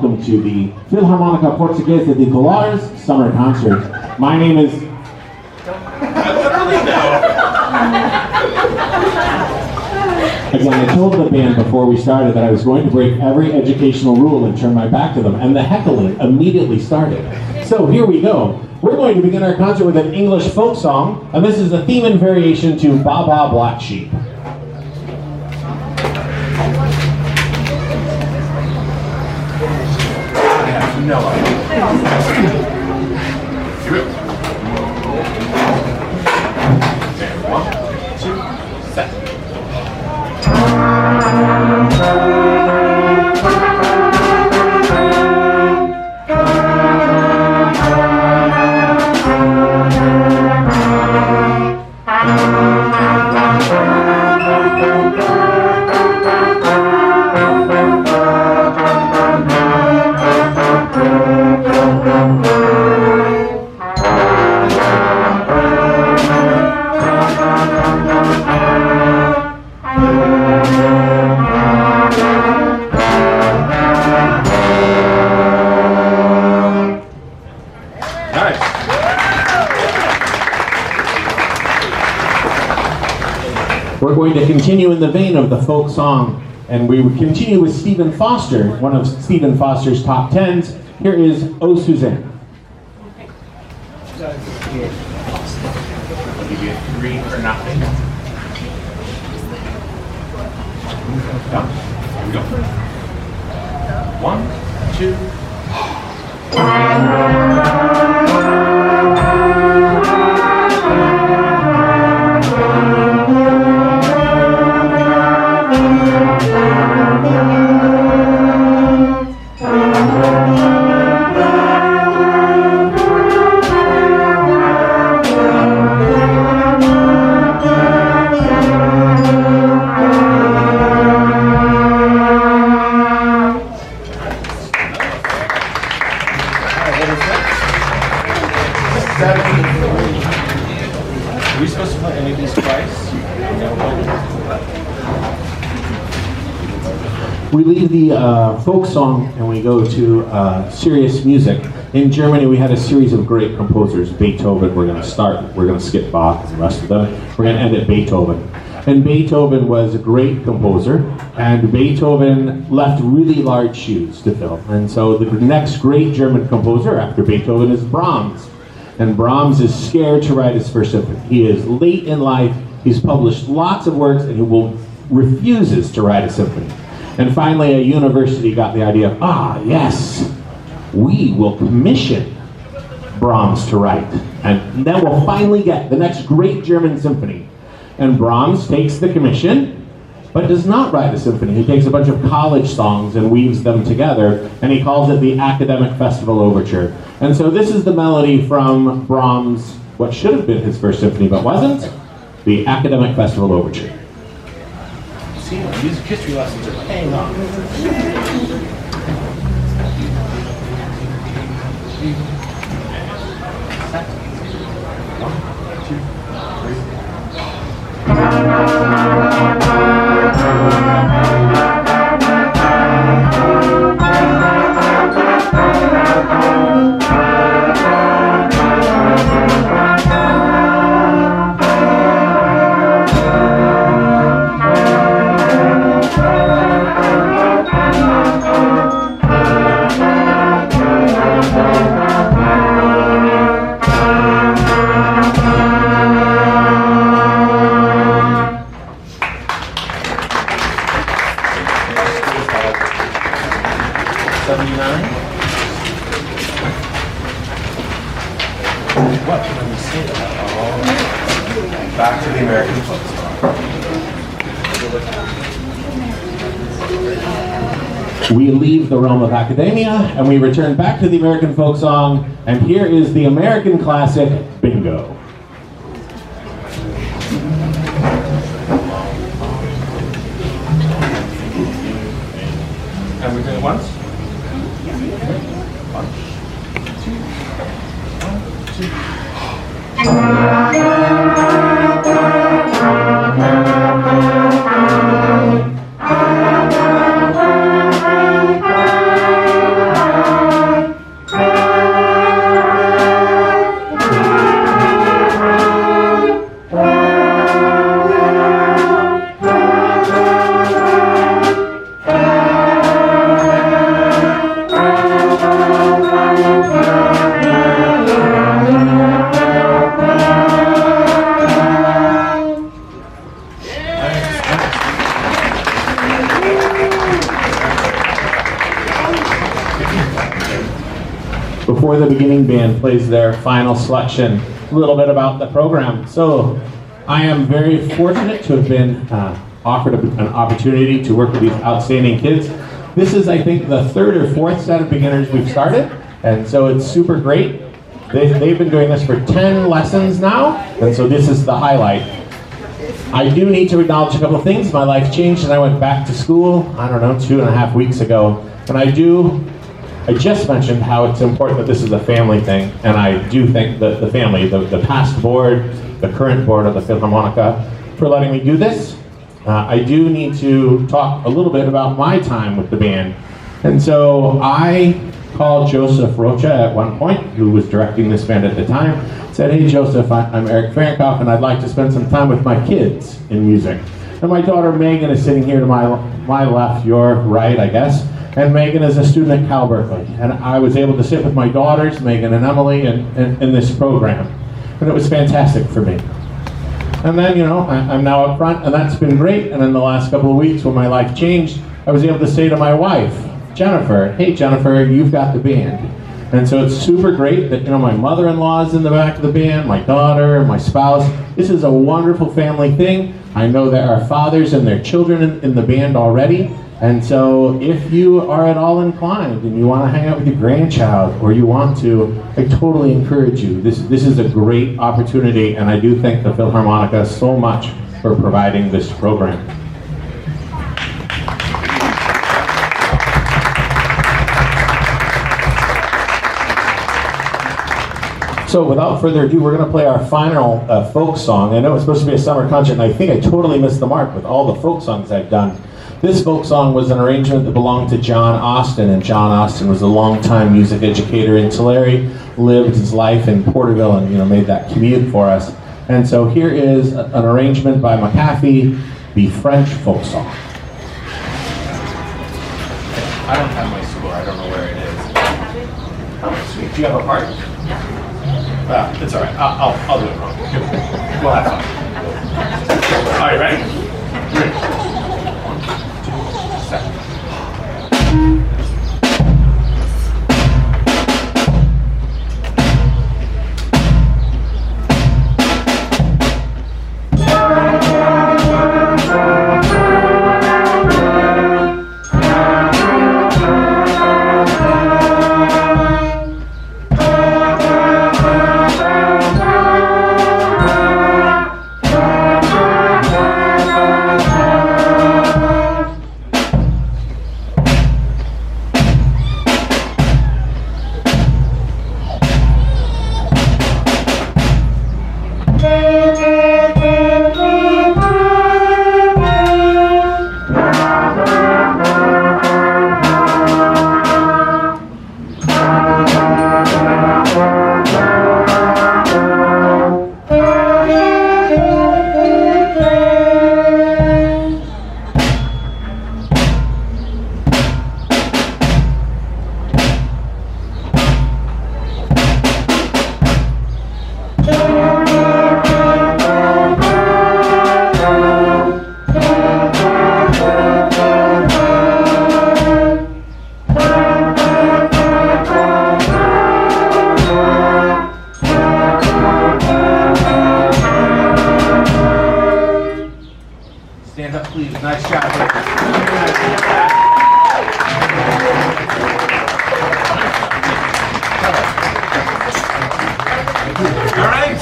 welcome to the Philharmonica Portuguesa de Colares Summer Concert. My name is... Again, I told the band before we started that I was going to break every educational rule and turn my back to them, and the heckling immediately started. So here we go. We're going to begin our concert with an English folk song, and this is the theme and variation to Ba Ba Black Sheep. No. Here we go. And 1, 2, set. We're going to continue in the vein of the folk song, and we would continue with Stephen Foster, one of Stephen Foster's top 10s. Here is Oh Suzanne. I'll give you a 3 for nothing. Done. Here we go. 1, 2. Are we supposed to play any of these twice? We leave the folk song and we go to serious music. In Germany, we had a series of great composers. Beethoven, we're going to start. We're going to skip Bach and the rest of them. We're going to end at Beethoven. And Beethoven was a great composer, and Beethoven left really large shoes to fill. And so the next great German composer after Beethoven is Brahms. And Brahms is scared to write his first symphony. He is late in life, he's published lots of works, and he refuses to write a symphony. And finally, a university got the idea, yes, we will commission Brahms to write. And then we'll finally get the next great German symphony. And Brahms takes the commission, but does not write a symphony. He takes a bunch of college songs and weaves them together, and he calls it the Academic Festival Overture. And so this is the melody from Brahms, what should have been his first symphony, but wasn't, the Academic Festival Overture. See, music history lessons are paying off. What? Let me see that. Back to the American folk song. We leave the realm of academia and we return back to the American folk song, and here is the American classic, Bingo. And we're doing it once? before the beginning band plays their final selection, a little bit about the program. So I am very fortunate to have been offered an opportunity to work with these outstanding kids. This is, I think, the third or fourth set of beginners we've started, and so it's super great. They've been doing this for 10 lessons now, and so this is the highlight. I do need to acknowledge a couple of things. My life changed and I went back to school, I don't know, 2.5 weeks ago. And I just mentioned how it's important that this is a family thing, and I do thank the family, the past board, the current board of the Philharmonica, for letting me do this. I do need to talk a little bit about my time with the band. And so I called Joseph Rocha at one point, who was directing this band at the time, said, "Hey Joseph, I'm Eric Ferenkopf, and I'd like to spend some time with my kids in music." And my daughter Megan is sitting here to my left, your right, I guess. And Megan is a student at Cal Berkeley. And I was able to sit with my daughters, Megan and Emily, in this program. And it was fantastic for me. And then, you know, I'm now up front, and that's been great. And in the last couple of weeks, when my life changed, I was able to say to my wife, Jennifer, "Hey Jennifer, you've got the band." And so it's super great that, you know, my mother-in-law is in the back of the band, my daughter, my spouse. This is a wonderful family thing. I know there are fathers and their children in the band already. And so if you are at all inclined and you want to hang out with your grandchild, or you want to, I totally encourage you. This is a great opportunity, and I do thank the Philharmonica so much for providing this program. So without further ado, we're going to play our final folk song. I know it's supposed to be a summer concert, and I think I totally missed the mark with all the folk songs I've done. This folk song was an arrangement that belonged to John Austin, and John Austin was a longtime music educator in Tulare, lived his life in Porterville, and, you know, made that commute for us. And so here is an arrangement by McAfee, the French folk song. I don't have my score. I don't know where it is. Oh, sweet. Do you have a part? It's all right. I'll do it wrong. We'll have fun. All right, ready? 3, 2, 7. Stand up, please. Nice job. All right.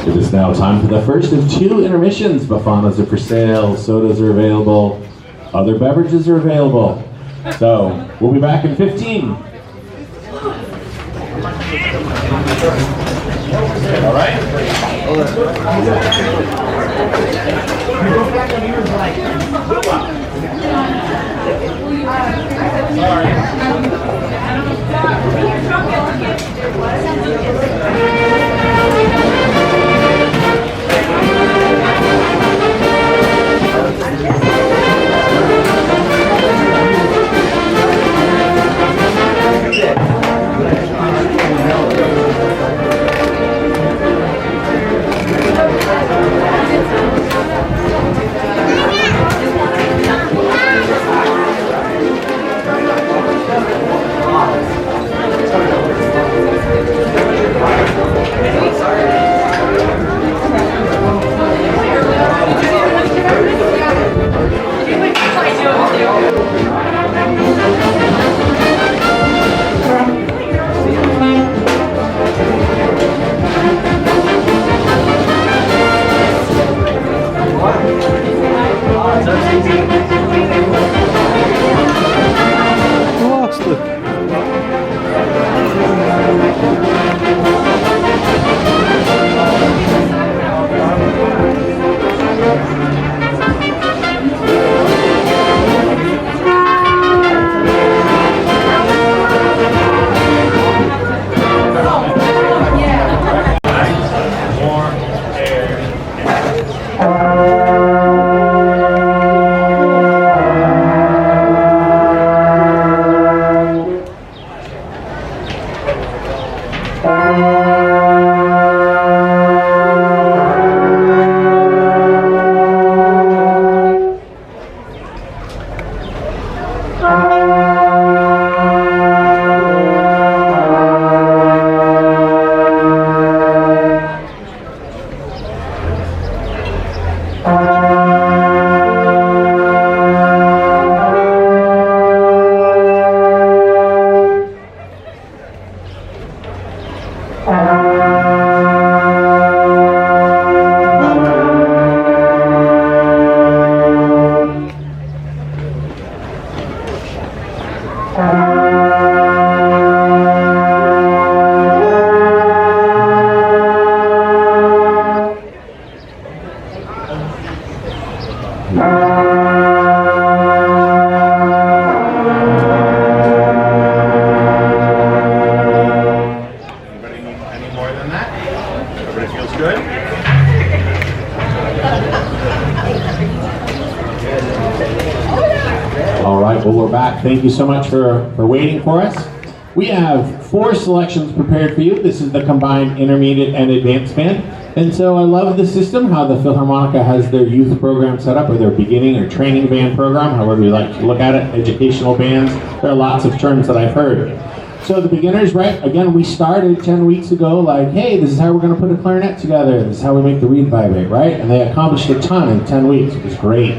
It is now time for the first of 2 intermissions. Bafanas are for sale, sodas are available, other beverages are available. So we'll be back in 15. All right. Lost it. Anybody need any more than that? Everybody feels good? All right, well, we're back. Thank you so much for waiting for us. We have 4 selections prepared for you. This is the combined intermediate and advanced band. And so I love the system, how the Philharmonica has their youth program set up, or their beginning or training band program, however you like to look at it, educational bands. There are lots of terms that I've heard. So the beginners, right, again, we started 10 weeks ago like, hey, this is how we're going to put a clarinet together. This is how we make the reed vibrate, right? And they accomplished a ton in 10 weeks. It was great.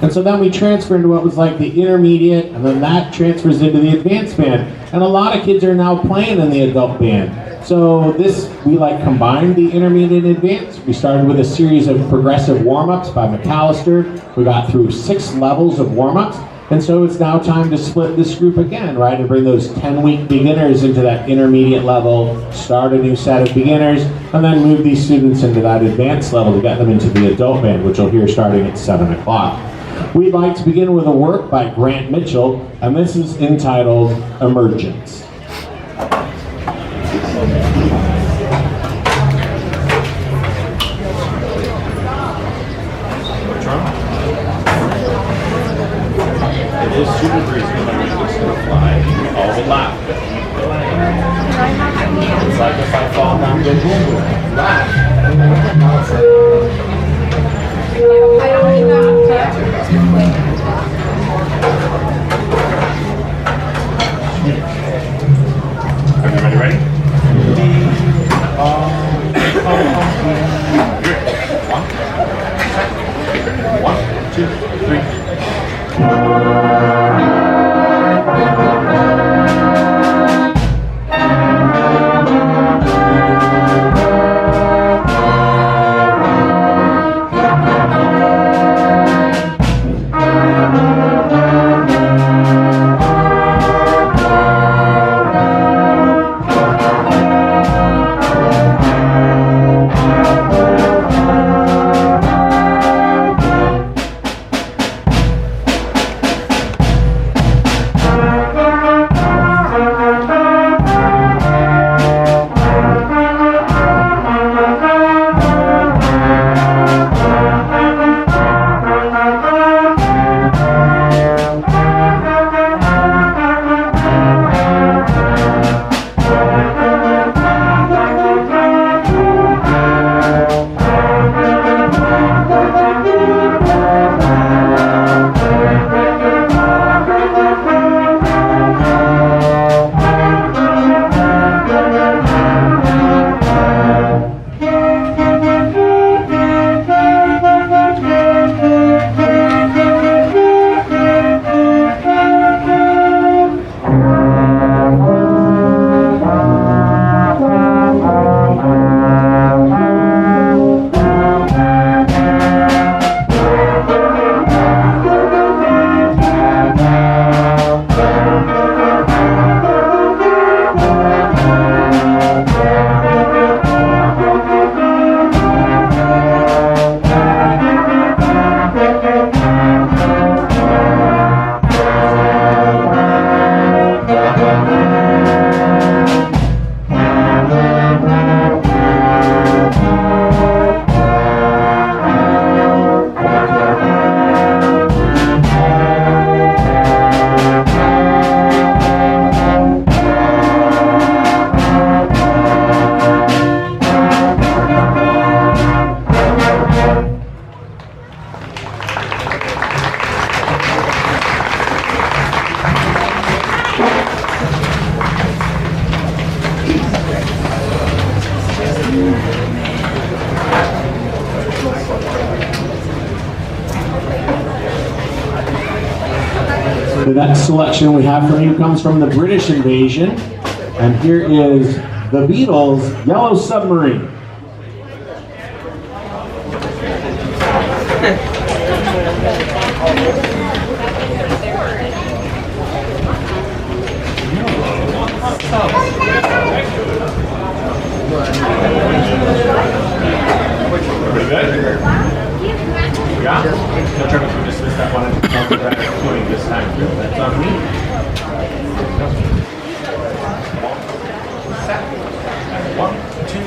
And so then we transfer into what was like the intermediate, and then that transfers into the advanced band. And a lot of kids are now playing in the adult band. So this, we like combined the intermediate and advanced. We started with a series of progressive warm-ups by McAllister. We got through 6 levels of warm-ups. And so it's now time to split this group again, right? And bring those 10-week beginners into that intermediate level, start a new set of beginners, and then move these students into that advanced level to get them into the adult band, which you'll hear starting at 7 o'clock. We'd like to begin with a work by Grant Mitchell, and this is entitled Emergence. It is super breezy, but I'm just going to fly all the lap. It's like if I fall down, go boom boom. Laugh. Everybody ready? One, two, three. The next selection we have from you comes from the British invasion, and here is the Beatles' Yellow Submarine. Pretty good? Yeah? No trouble if we dismiss that one and come back to doing this time. That's on me. Set. 1, 2.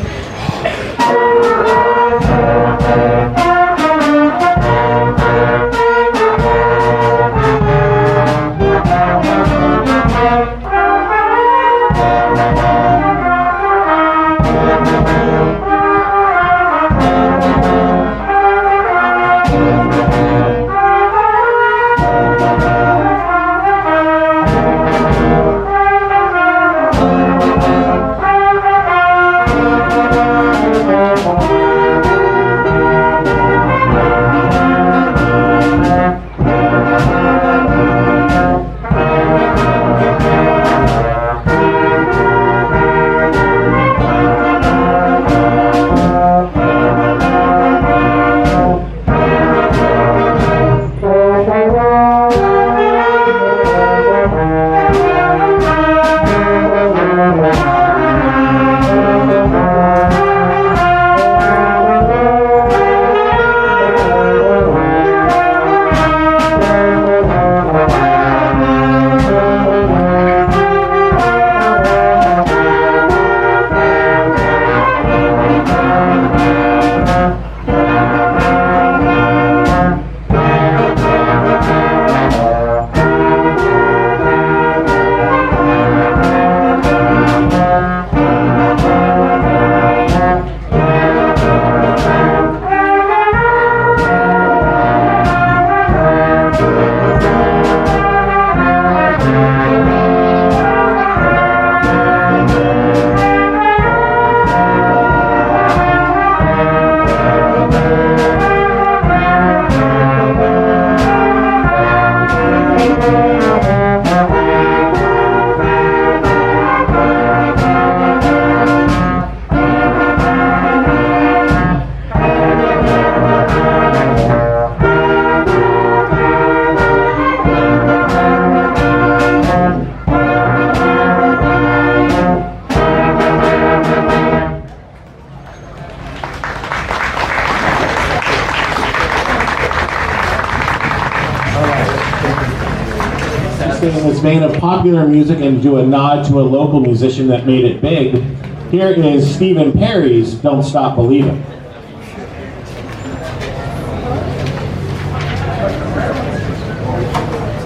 Stay in this vein of popular music and do a nod to a local musician that made it big. Here is Stephen Perry's Don't Stop Believin'.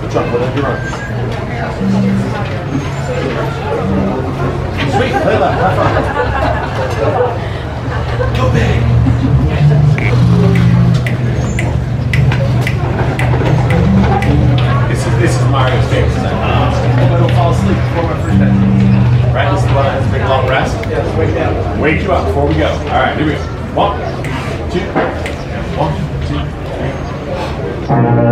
The truck, whatever you're on. Sweet, play that. Have fun. Go big. This is Mario's favorite set. But don't fall asleep before my first bed. Right? This is the one that has a big long rest. Yeah, let's wake down. Wake you up before we go. All right, here we go. 1, 2, 1, 2, 3.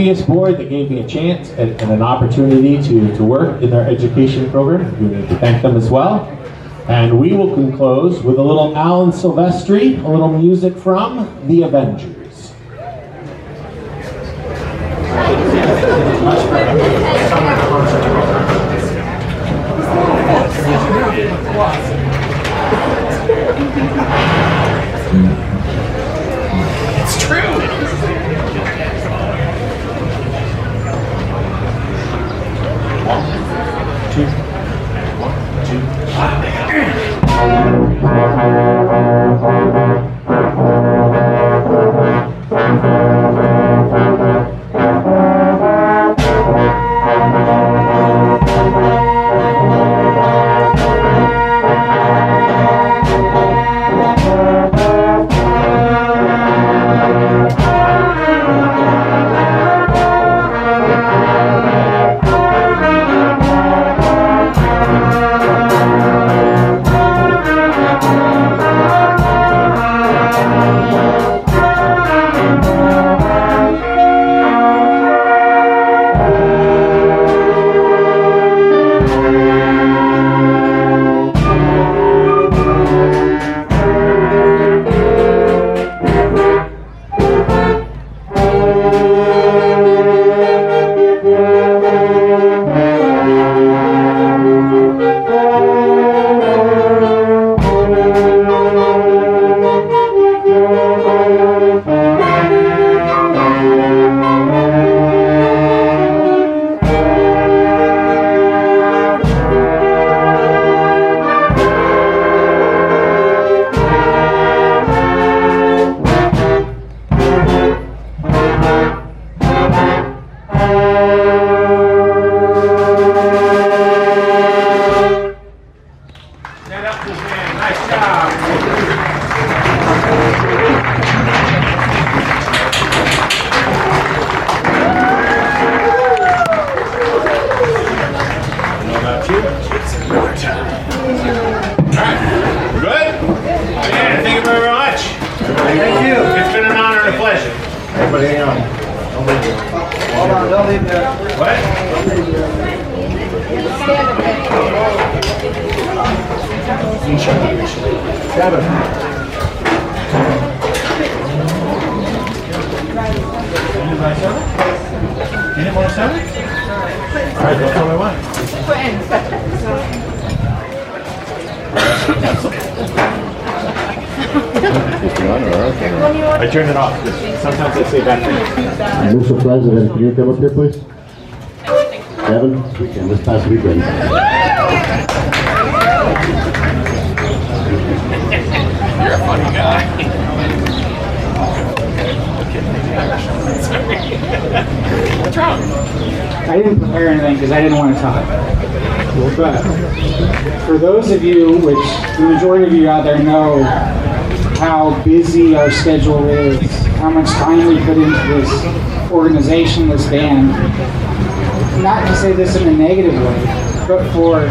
previous board that gave me a chance and an opportunity to work in their education program. We need to thank them as well. And we will close with a little Alan Silvestri, a little music from The Avengers. It's true. I turned it off. Sometimes I say bad things. Mr. President, can you come up here, please? Kevin, weekend, this past weekend. You're a funny guy. What's wrong? I didn't prepare anything because I didn't want to talk. But for those of you, which the majority of you out there know how busy our schedule is, how much time we put into this organization, this band, not to say this in a negative way, but for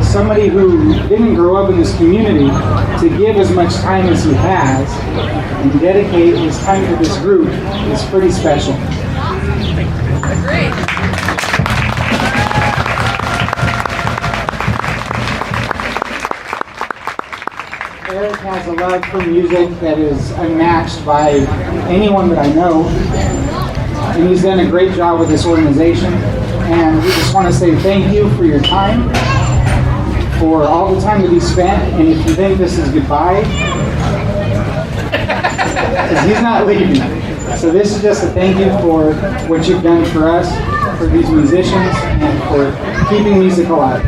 somebody who didn't grow up in this community to give as much time as he has and dedicate his time to this group is pretty special. Great. Eric has a love for music that is unmatched by anyone that I know, and he's done a great job with this organization, and we just want to say thank you for your time, for all the time that he spent, and if you think this is goodbye, because he's not leaving. So this is just a thank you for what you've done for us, for these musicians, and for keeping music alive.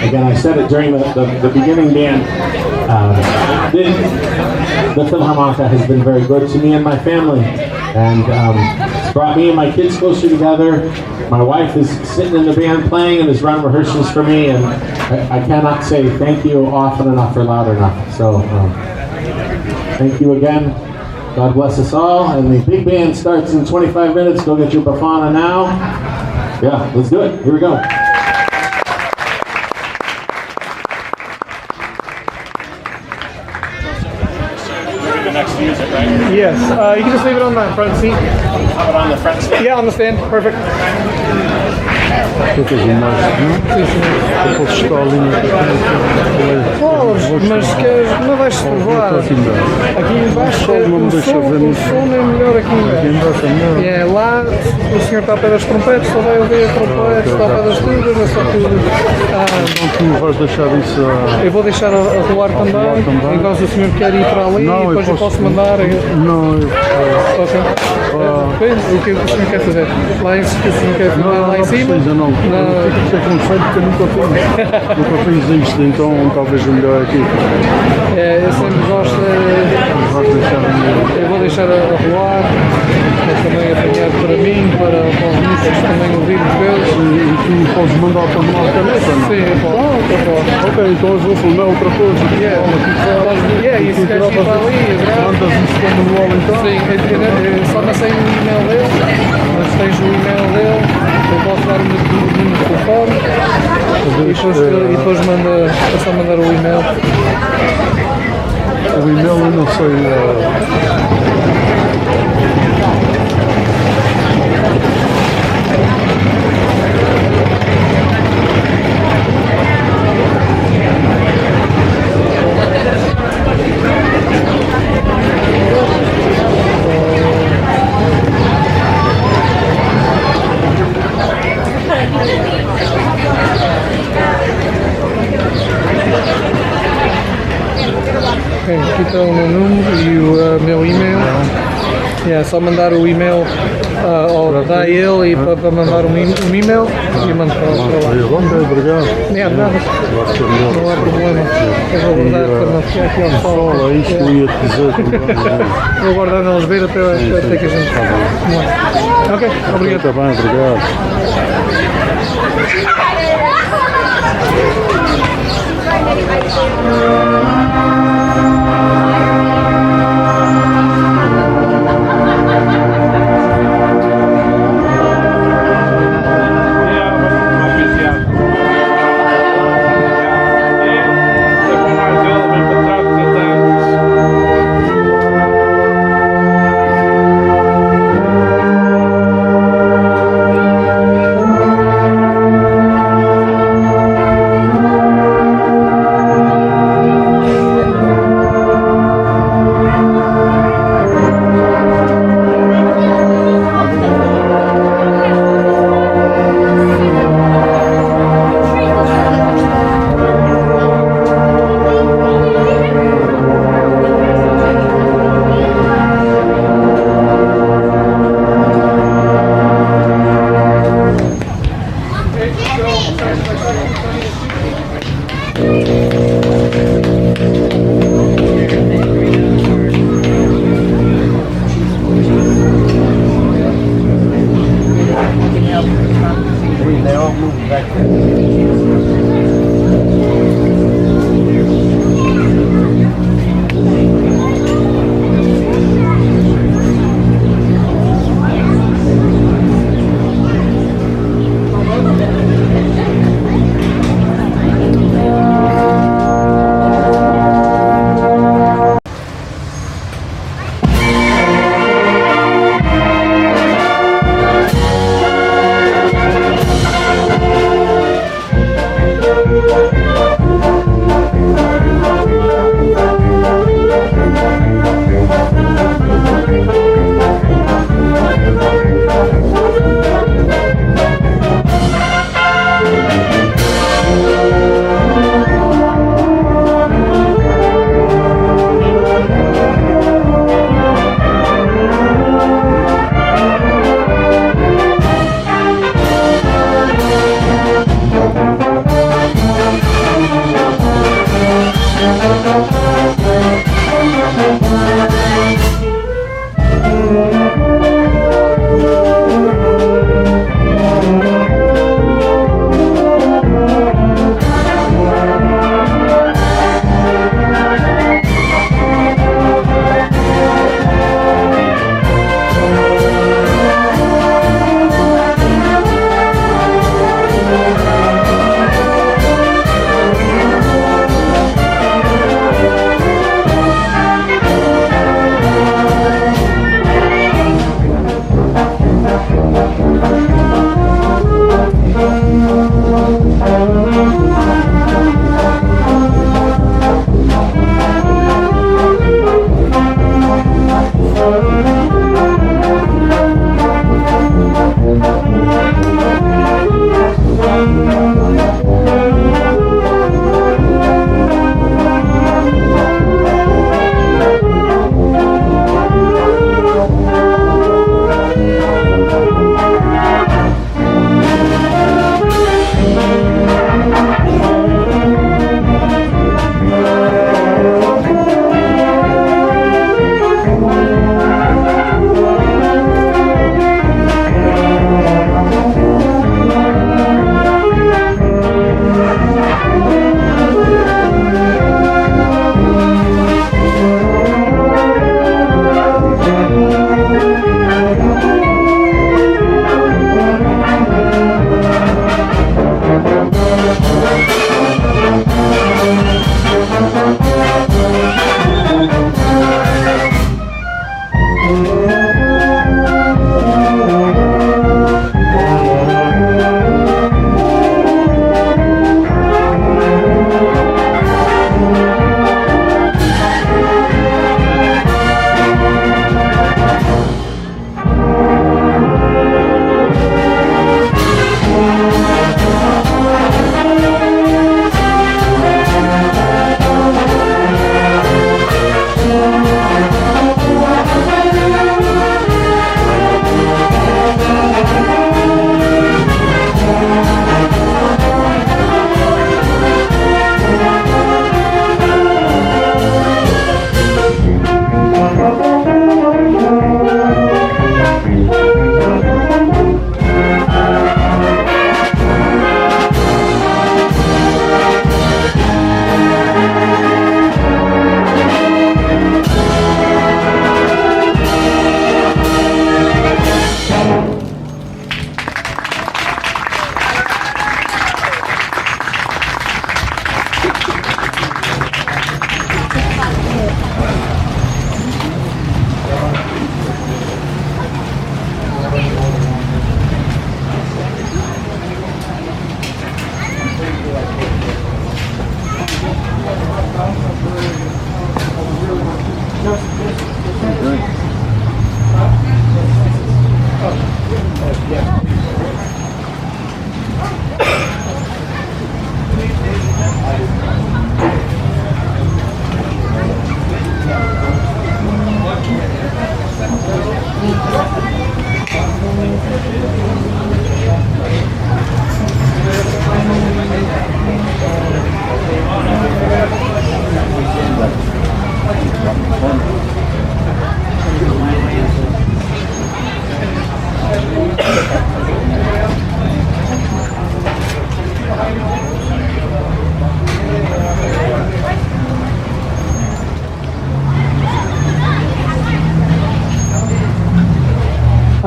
Again, I said it during the beginning, Dan. The Philharmonica has been very good to me and my family, and it's brought me and my kids closer together. My wife is sitting in the band playing and has run rehearsals for me, and I cannot say thank you often enough or loud enough. So thank you again. God bless us all. And the big band starts in 25 minutes. Go get your Bafana now. Yeah, let's do it. Here we go. The next music, right? Yes, you can just leave it on the front seat. Have it on the front stand. Yeah, on the stand. Perfect. Mas não vais provar. Aqui embaixo o som é melhor aqui embaixo. É, lá o senhor está a pé das trompetes, só vai ouvir a trompete, está a pé das tubas, é só que... Tu vais deixar isso eu vou deixar a rolar também, em caso o senhor quer ir para ali, Não, depois eu posso mandar. Ok. Depende, o que o senhor quer fazer? Lá em cima? Lá em cima? Não, fico sem conselho porque eu nunca fiz isto, então talvez o melhor aqui. É, eu sempre gosto eu vou deixar a rolar, mas também apanhar para mim, para os músicos também ouvir os deles. E tu podes mandar para uma caneta? Sim, eu posso. Ok, então eu vou filmar outra coisa. E se queres ir para ali, Mandas isso para o manual então? sim, eu só não sei o e-mail dele, mas tens o e-mail dele, eu posso dar o número de telefone e depois é só mandar o e-mail. O e-mail eu não sei. Aqui está o meu número e o meu e-mail. É só mandar o e-mail ou dar a ele e para mandar um e-mail e eu mando para lá. Obrigado. Nada, não há problema. Eu vou guardar para não ficar aqui ao sol. É isto que eu ia te dizer. Vou guardar na Lisboa até que a gente. Ok, obrigado. Está bem, obrigado.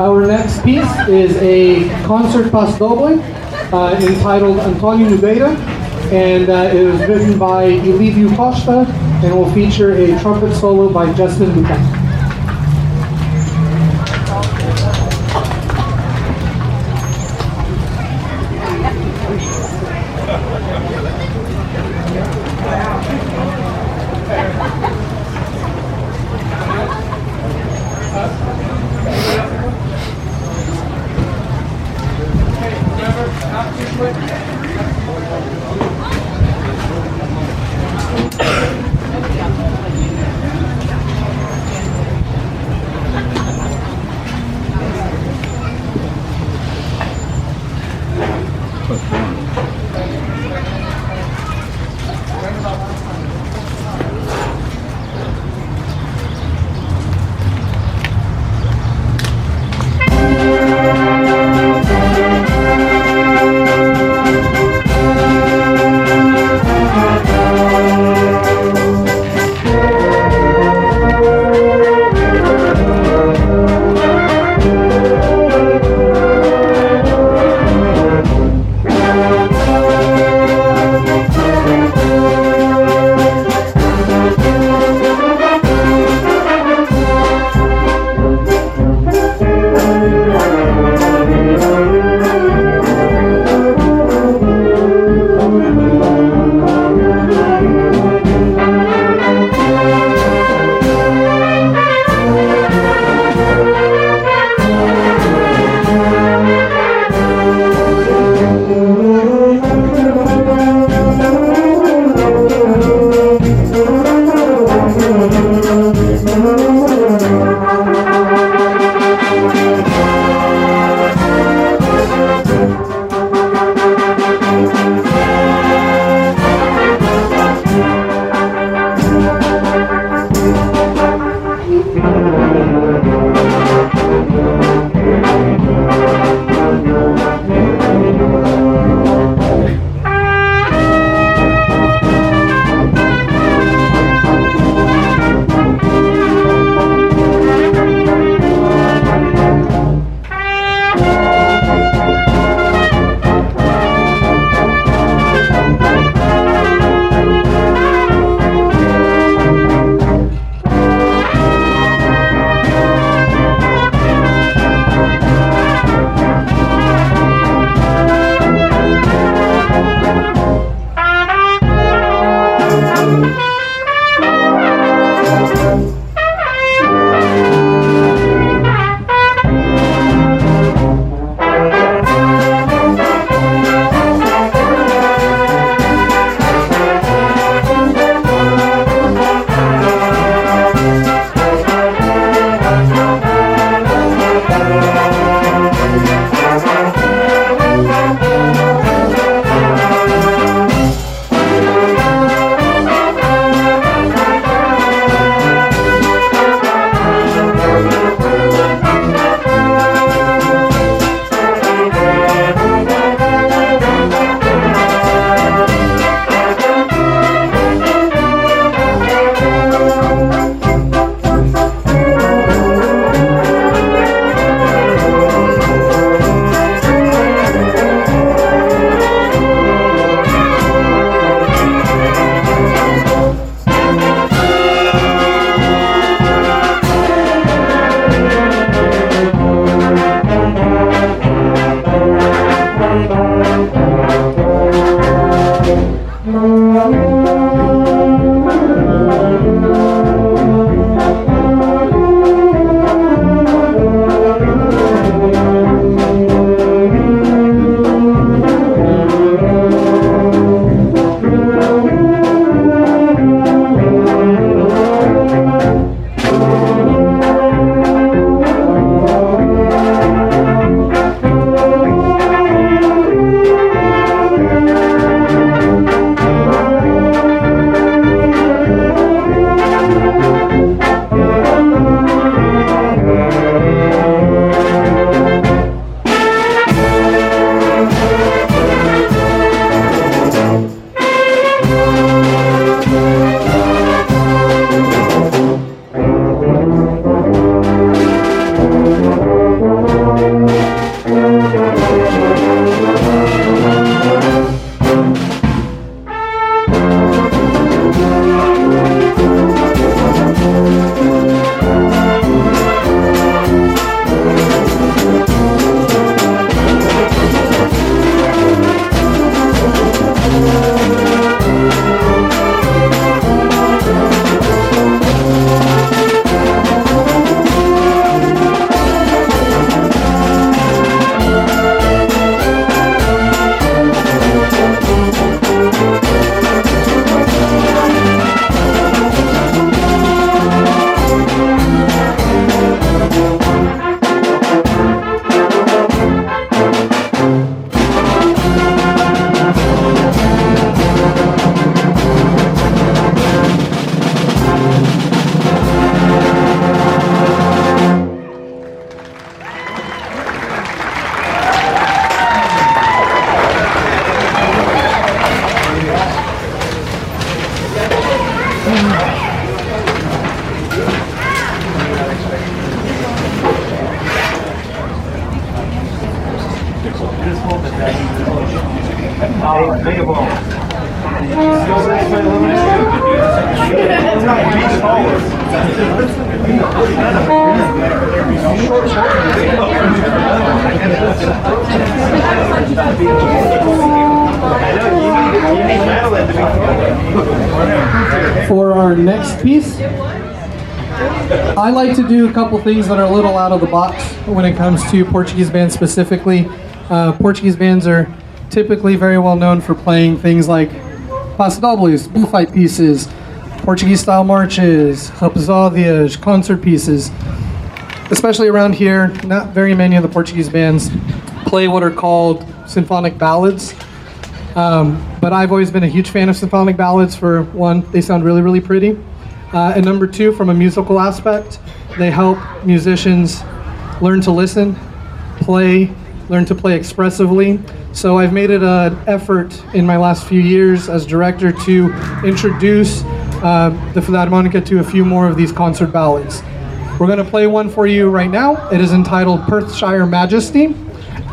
Our next piece is a concert pass doble entitled Antonio Nogueira, and it was written by Elivio Costa and will feature a trumpet solo by Justin Buchan. For our next piece, I like to do a couple things that are a little out of the box when it comes to Portuguese bands specifically. Portuguese bands are typically very well known for playing things like passadobles, bullfight pieces, Portuguese style marches, rapaziadas, concert pieces. Especially around here, not very many of the Portuguese bands play what are called symphonic ballads. But I've always been a huge fan of symphonic ballads. For one, they sound really, really pretty. And number two, from a musical aspect, they help musicians learn to listen, learn to play expressively. So I've made it an effort in my last few years as director to introduce the Philharmonica to a few more of these concert ballads. We're going to play one for you right now. It is entitled Perthshire Majesty.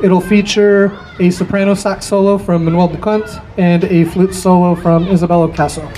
It'll feature a soprano sax solo from Manuel Bucant and a flute solo from Isabella Casso.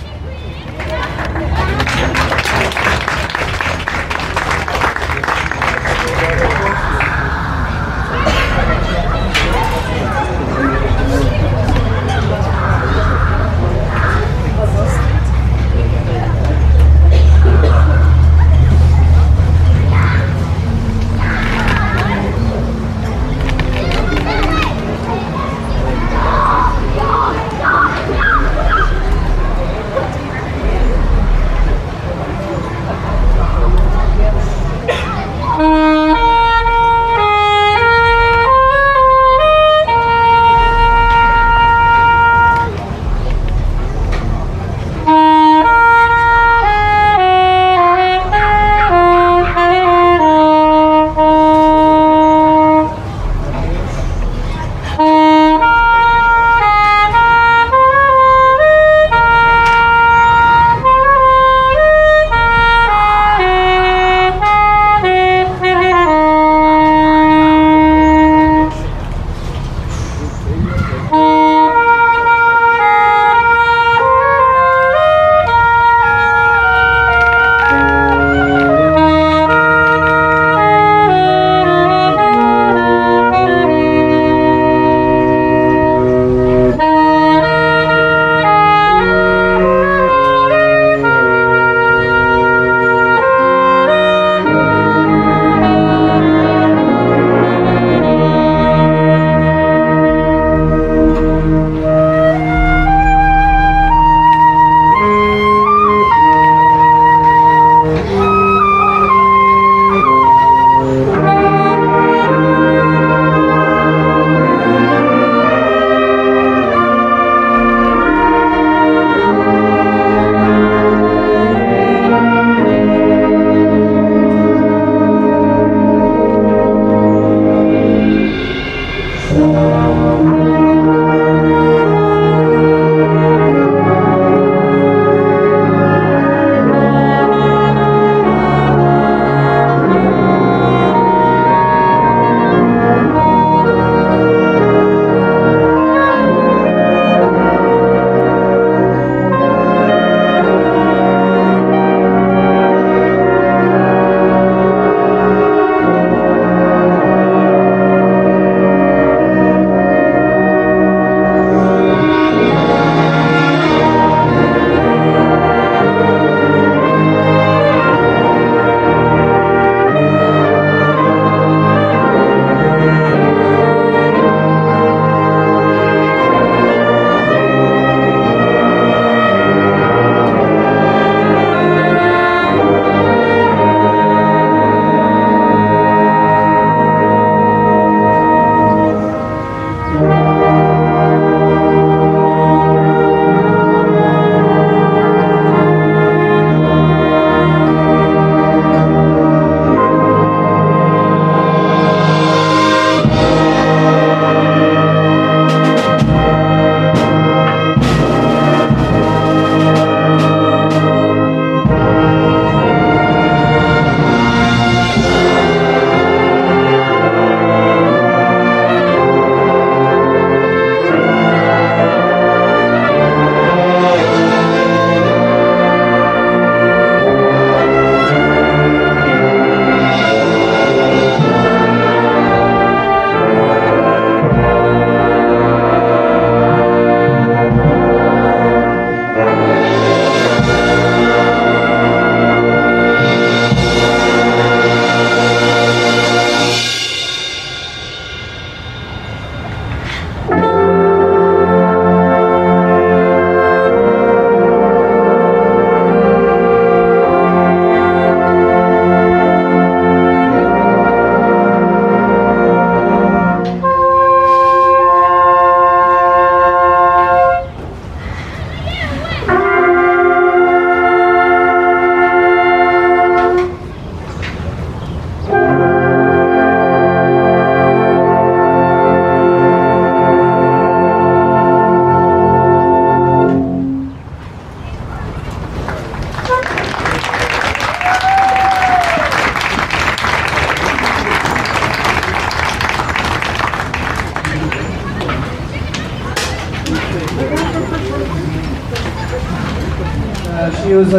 She was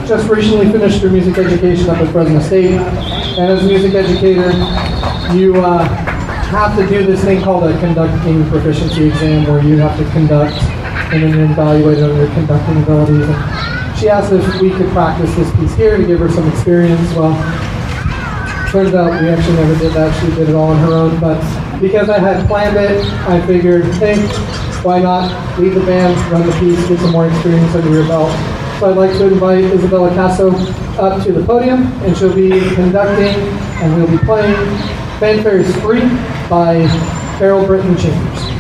just recently finished her music education up at Fresno State. And as a music educator, you have to do this thing called a conducting proficiency exam where you have to conduct and then you're evaluated on your conducting abilities. And she asked if we could practice this piece here to give her some experience. Well, turns out we actually never did that. She did it all on her own. But because I had planned it, I figured, hey, why not lead the band, run the piece, get some more experience under your belt. So I'd like to invite Isabella Casso up to the podium, and she'll be conducting, and we'll be playing Fanfare is Free by Harold Britton Chambers.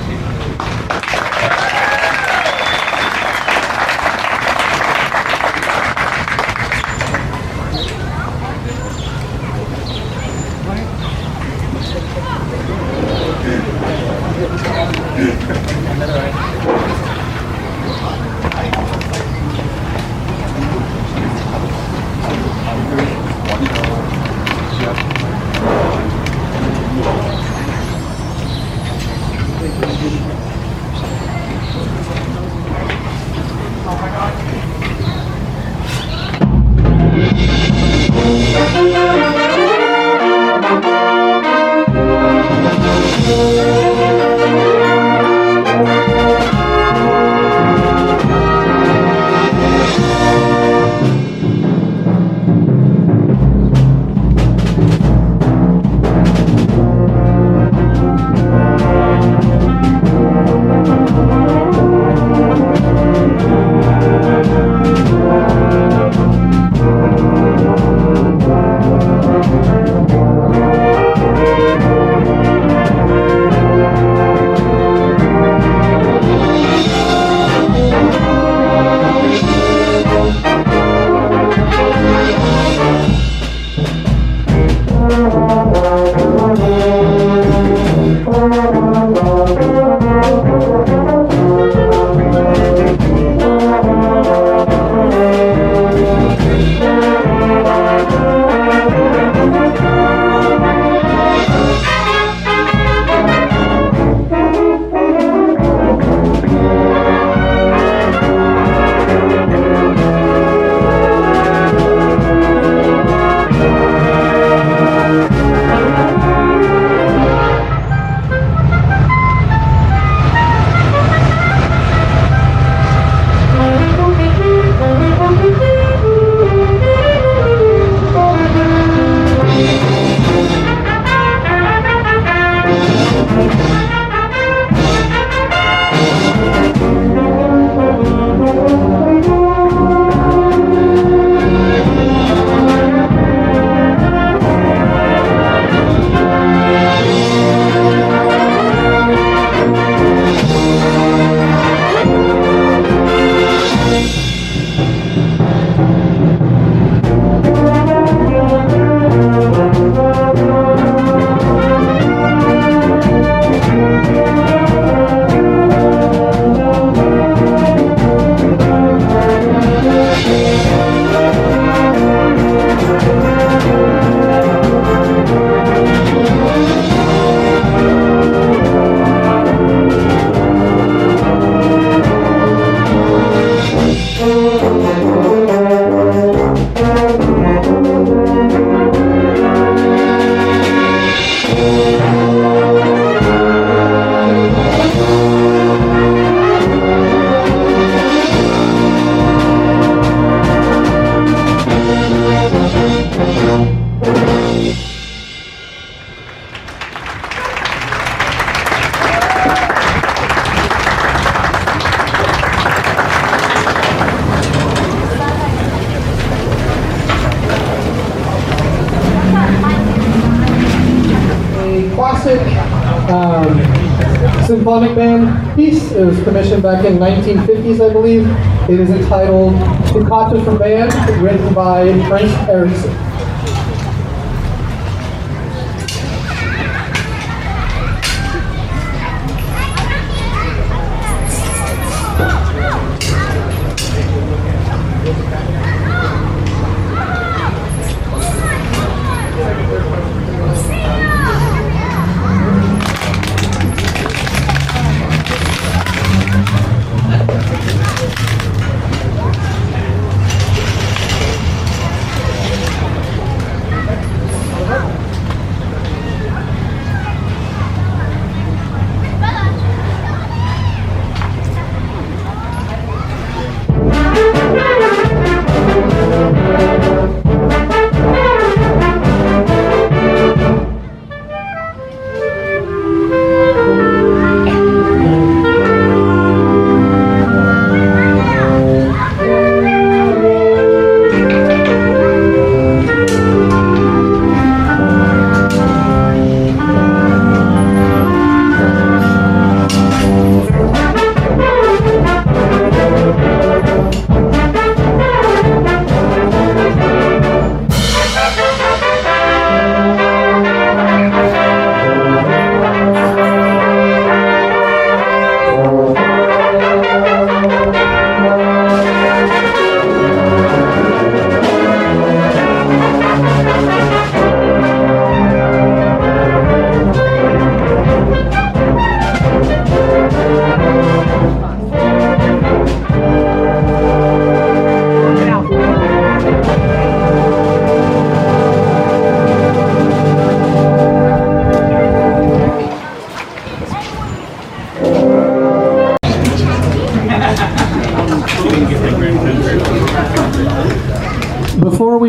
Symphonic band piece. It was commissioned back in 1950s, I believe. It is entitled Toccata for Band, written by Frank Erickson.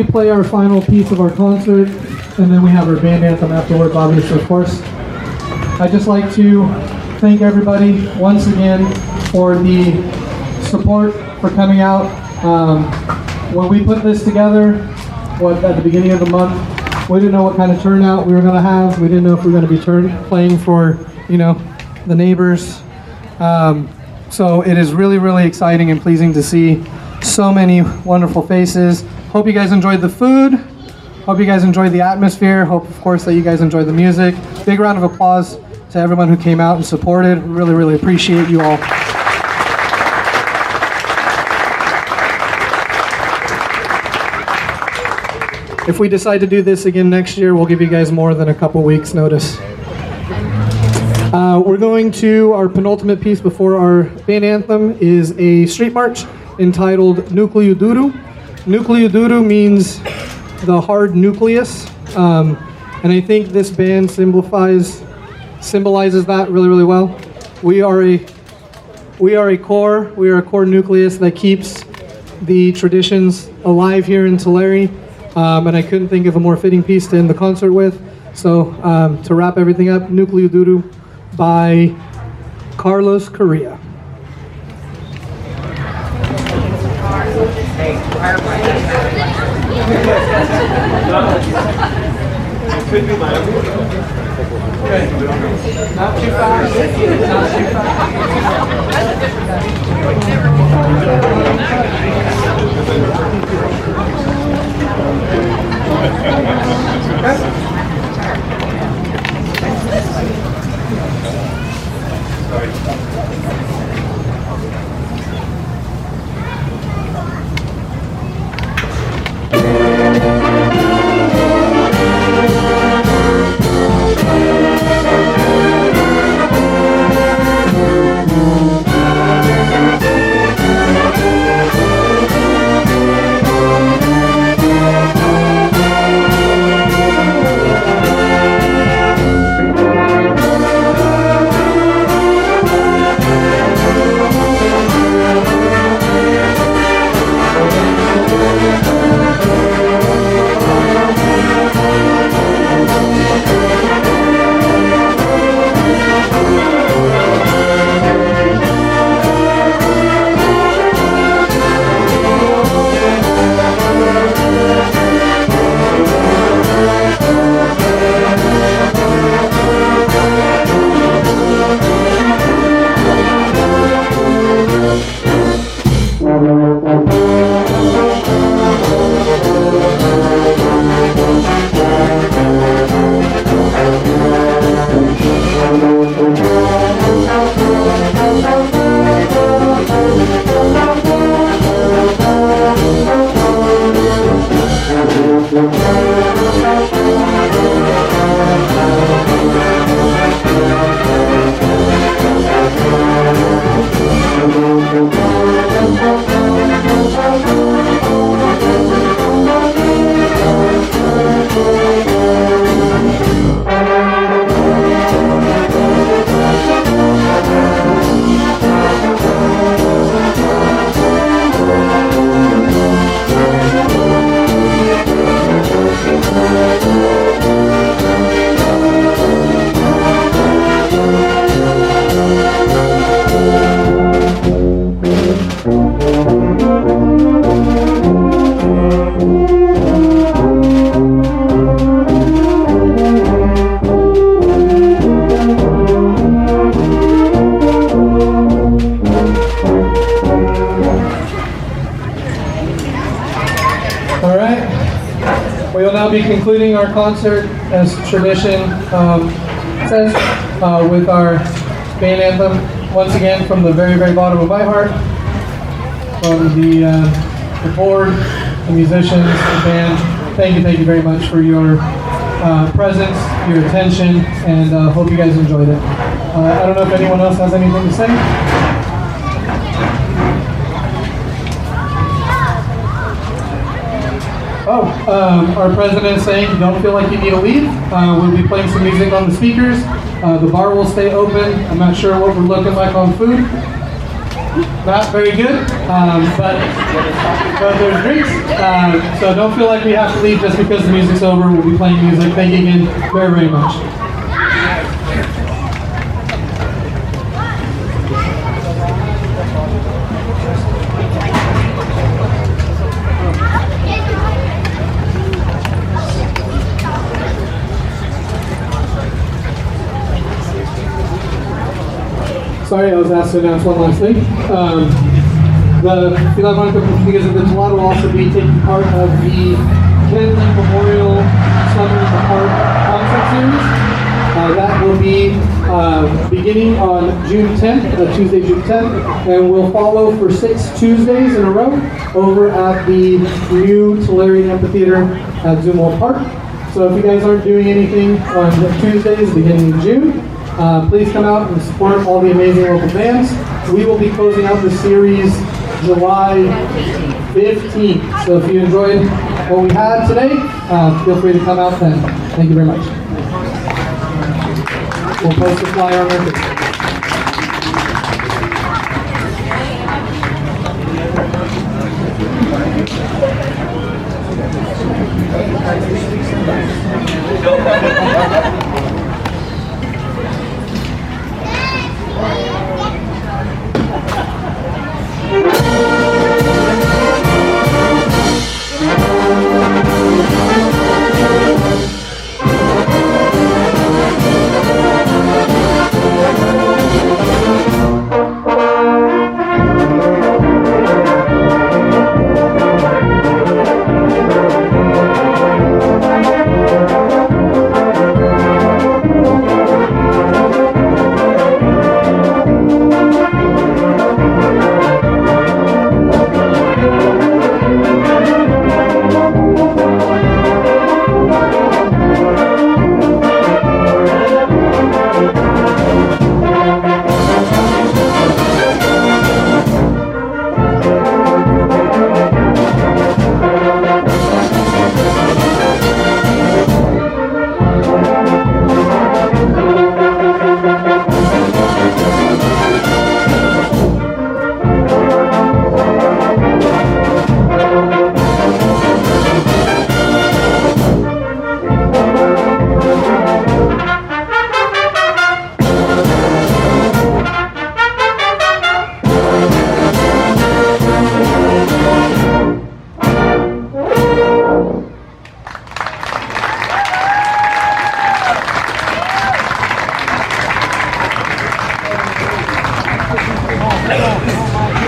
we play our final piece of our concert, and then we have our band anthem afterwards, obviously, of course, I'd just like to thank everybody once again for the support, for coming out. When we put this together, at the beginning of the month, we didn't know what kind of turnout we were going to have. We didn't know if we were going to be playing for, the neighbors. So it is really, really exciting and pleasing to see so many wonderful faces. Hope you guys enjoyed the food. Hope you guys enjoyed the atmosphere. Hope, of course, that you guys enjoyed the music. Big round of applause to everyone who came out and supported. We really, really appreciate you all. If we decide to do this again next year, we'll give you guys more than a couple weeks notice. We're going to, our penultimate piece before our band anthem is a street march entitled Núcleo Duro. Núcleo Duro means the hard nucleus, and I think this band symbolizes that really, really well. We are a core nucleus that keeps the traditions alive here in Tulare. And I couldn't think of a more fitting piece to end the concert with. So to wrap everything up, Núcleo Duro by Carlos Correa. Not too fast. Not too We will now be concluding our concert as tradition says with our band anthem. Once again, from the very, very bottom of my heart, from the board, the musicians, the band, thank you very much for your presence, your attention, and hope you guys enjoyed it. I don't know if anyone else has anything to say. Our president is saying don't feel like you need to leave. We'll be playing some music on the speakers. The bar will stay open. I'm not sure what we're looking like on food. Not very good, but there's drinks, so don't feel like we have to leave just because the music's over. We'll be playing music. Thank you again very, very much. Sorry, I was asked to announce one last thing. The Philharmonic because of the Gelato will also be taking part of the Kenley Memorial Summer in the Park concert series. That will be beginning on June 10th, Tuesday, June 10th, and will follow for 6 Tuesdays in a row over at the new Tulare Amphitheater at Zumwalt Park. So if you guys aren't doing anything on Tuesdays beginning in June, please come out and support all the amazing local bands. We will be closing out the series July 15th. So if you enjoyed what we had today, feel free to come out then. Thank you very much. We'll post the flyer on our page.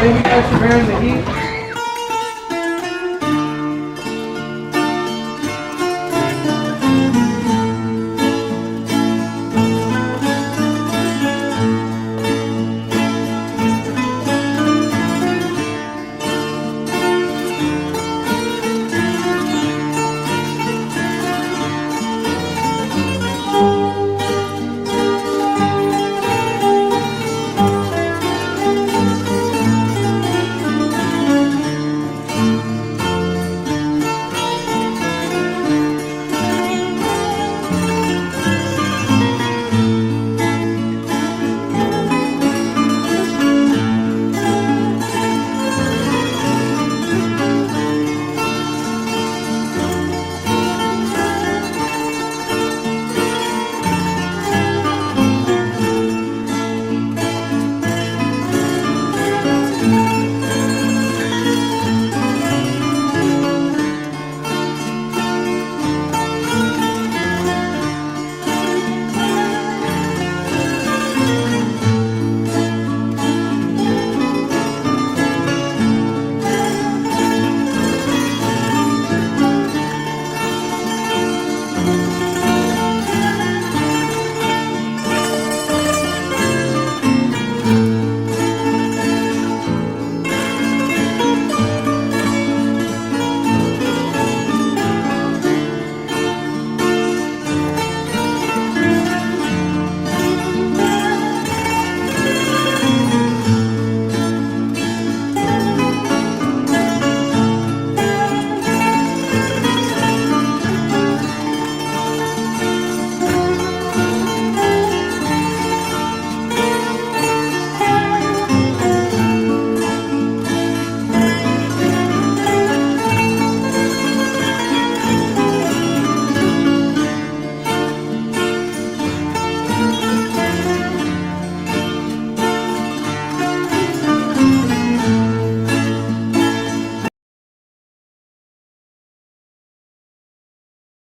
Thank you guys for bearing the heat.